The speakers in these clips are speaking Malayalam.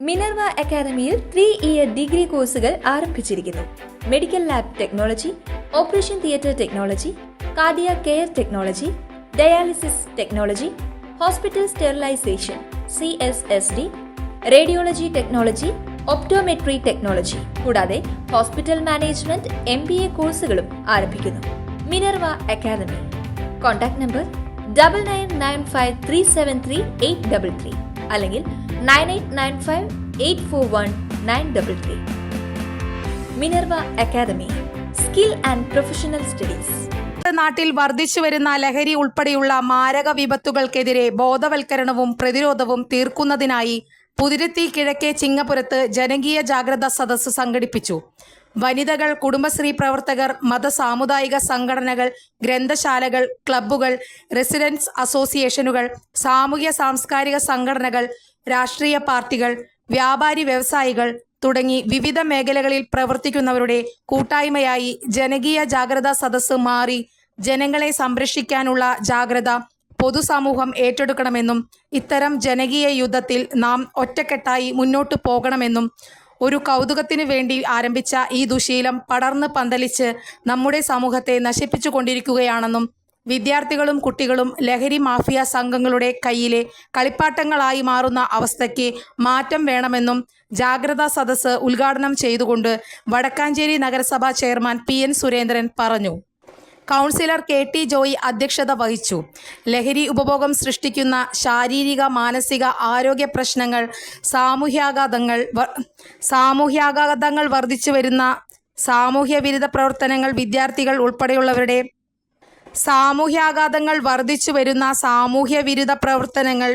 മിനർവ അക്കാദമിയിൽ 3-ഇയർ ഡിഗ്രി കോഴ്സുകൾ ആരംഭിച്ചിരിക്കുന്നു. Medical lab technology, operation theatre technology, cardiac care technology, dialysis technology, hospital sterilization CSSD, radiology technology, optometry technology കൂടാതെ ഹോസ്പിറ്റൽ മാനേജ്മെന്റ് MBA കോഴ്സുകളും ആരംഭിക്കുന്നു. Minerva academy. കോൺടാക്ട് നമ്പർ 9995373833 അല്ലെങ്കിൽ 9895841933. Minerva academy, skill and professional studies. നാട്ടിൽ വർദ്ധിച്ചുവരുന്ന ലഹരി ഉൾപ്പെടെയുള്ള മാരക വിപത്തുകൾക്കെതിരെ ബോധവൽക്കരണവും പ്രതിരോധവും തീർക്കുന്നതിനായി പുതിരുത്തി കിഴക്കേ ചിങ്ങപുരത്ത് ജനകീയ ജാഗ്രതാ സദസ്സ് സംഘടിപ്പിച്ചു. വനിതകൾ, കുടുംബശ്രീ പ്രവർത്തകർ, സാമുദായിക സംഘടനകൾ, ഗ്രന്ഥശാലകൾ, ക്ലബ്ബുകൾ, റെസിഡൻസ് അസോസിയേഷനുകൾ, സാമൂഹ്യ സാംസ്കാരിക സംഘടനകൾ, രാഷ്ട്രീയ പാർട്ടികൾ, വ്യാപാരി വ്യവസായികൾ തുടങ്ങി വിവിധ മേഖലകളിൽ പ്രവർത്തിക്കുന്നവരുടെ കൂട്ടായ്മയായി ജനകീയ ജാഗ്രതാ സദസ്സ് മാറി ജനങ്ങളെ സംരക്ഷിക്കാനുള്ള ജാഗ്രത പൊതുസമൂഹം ഏറ്റെടുക്കണമെന്നും ഇത്തരം ജനകീയ യുദ്ധത്തിൽ നാം ഒറ്റക്കെട്ടായി മുന്നോട്ടു പോകണമെന്നും ഒരു കൗതുകത്തിനു വേണ്ടി ആരംഭിച്ച ഈ ദുശീലം പടർന്ന് പന്തലിച്ച് നമ്മുടെ സമൂഹത്തെ നശിപ്പിച്ചു കൊണ്ടിരിക്കുകയാണെന്നും വിദ്യാർത്ഥികളും കുട്ടികളും ലഹരി മാഫിയ സംഘങ്ങളുടെ കയ്യിലെ കളിപ്പാട്ടങ്ങളായി മാറുന്ന അവസ്ഥയ്ക്ക് മാറ്റം വേണമെന്നും ജാഗ്രതാ സദസ്സ് ഉദ്ഘാടനം ചെയ്തുകൊണ്ട് വടക്കാഞ്ചേരി നഗരസഭാ ചെയർമാൻ PN സുരേന്ദ്രൻ പറഞ്ഞു. കൗൺസിലർ KT ജോയി അധ്യക്ഷത വഹിച്ചു. ലഹരി ഉപഭോഗം സൃഷ്ടിക്കുന്ന ശാരീരിക, മാനസിക ആരോഗ്യ പ്രശ്നങ്ങൾ, സാമൂഹ്യാഘാതങ്ങൾ വർദ്ധിച്ചു വരുന്ന സാമൂഹ്യ വിരുദ്ധ പ്രവർത്തനങ്ങൾ,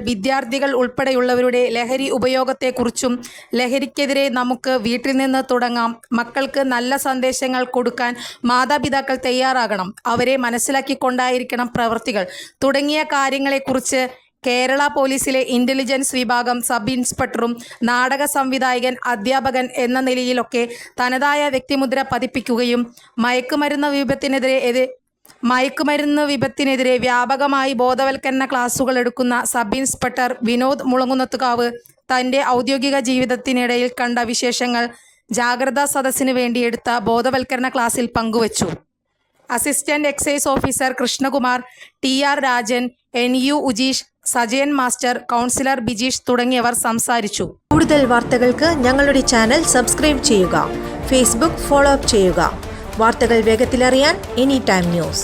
വിദ്യാർത്ഥികൾ ഉൾപ്പെടെയുള്ളവരുടെ ലഹരി ഉപയോഗത്തെക്കുറിച്ചും ലഹരിക്കെതിരെ നമുക്ക് വീട്ടിൽ നിന്ന് തുടങ്ങാം, മക്കൾക്ക് നല്ല സന്ദേശങ്ങൾ കൊടുക്കാൻ മാതാപിതാക്കൾ തയ്യാറാകണം, അവരെ മനസ്സിലാക്കിക്കൊണ്ടായിരിക്കണം പ്രവൃത്തികൾ തുടങ്ങിയ കാര്യങ്ങളെക്കുറിച്ച് കേരള പോലീസിലെ ഇന്റലിജൻസ് വിഭാഗം സബ് ഇൻസ്പെക്ടറും നാടക സംവിധായകൻ, അധ്യാപകൻ എന്ന നിലയിലൊക്കെ തനതായ വ്യക്തിമുദ്ര പതിപ്പിക്കുകയും മയക്കുമരുന്ന് വിപത്തിനെതിരെ വ്യാപകമായി ബോധവൽക്കരണ ക്ലാസുകൾ എടുക്കുന്ന സബ് ഇൻസ്പെക്ടർ വിനോദ് മുളങ്ങുന്നത്തുകാവ് തൻ്റെ ഔദ്യോഗിക ജീവിതത്തിനിടയിൽ കണ്ട വിശേഷങ്ങൾ ജാഗ്രതാ സദസ്സിന് വേണ്ടി എടുത്ത ബോധവൽക്കരണ ക്ലാസ്സിൽ പങ്കുവച്ചു. Assistant excise officer Krishnakumar, TR Rajan, NU Ujeesh, Sajayan master, councillor Bijeesh തുടങ്ങിയവർ സംസാരിച്ചു. കൂടുതൽ വാർത്തകൾക്ക് ഞങ്ങളുടെ ചാനൽ സബ്സ്ക്രൈബ് ചെയ്യുക. ഫേസ്ബുക്ക് ഫോളോ അപ്പ് ചെയ്യുക. വാർത്തകൾ വേഗത്തിലറിയാൻ Anytime News.